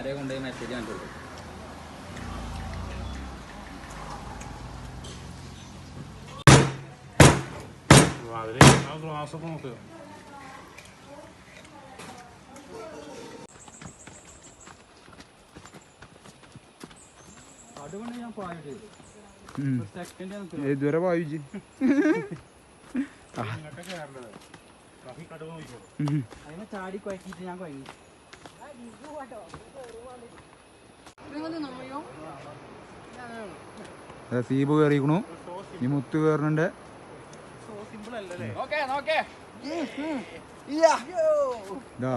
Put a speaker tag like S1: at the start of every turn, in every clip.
S1: ആരെ കൊണ്ടുപോയി മെസ്സേജ് കണ്ടുള്ളൂ.
S2: ഗ്ലാസൊക്കെ നോക്കുക.
S1: അതുകൊണ്ട് ഞാൻ പായിട്ട്
S3: ഇതുവരെ വായിച്ചു
S1: അതിനെ ചാടി കുഴക്കിട്ട് ഞാൻ കുഴങ്ങി.
S3: സീബ് കയറിക്കണു. ഈ മുത്ത് കയറുന്നുണ്ട്. ഇതാ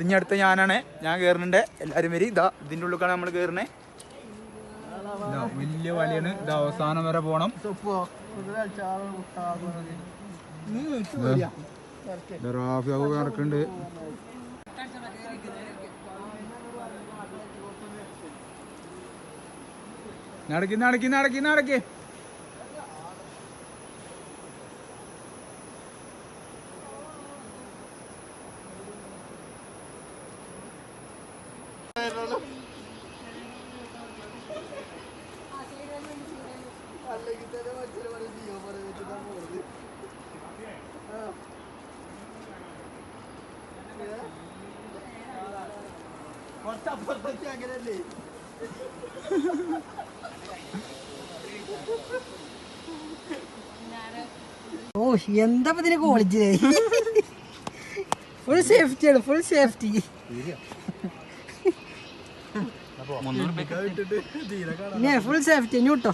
S3: ഇനി അടുത്ത ഞാനാണ്. ഞാൻ കയറുന്നുണ്ട്. എല്ലാരും വരി. ഇതാ ഇതിന്റെ ഉള്ളിലാണ് നമ്മൾ കയറണേ. വലിയ വലയാണ്. ഇത് അവസാനം വരെ പോണം. റാഫിയാവ് കിടക്കുന്നുണ്ട്. നടക്കി നടക്കി നടക്കി നടക്കി.
S4: ഓ എന്താ ഇതിനെ ക്വാളിറ്റി. ഫുൾ സേഫ്റ്റിയാണ്. Full safety. Full safety. ഇനി കേട്ടോ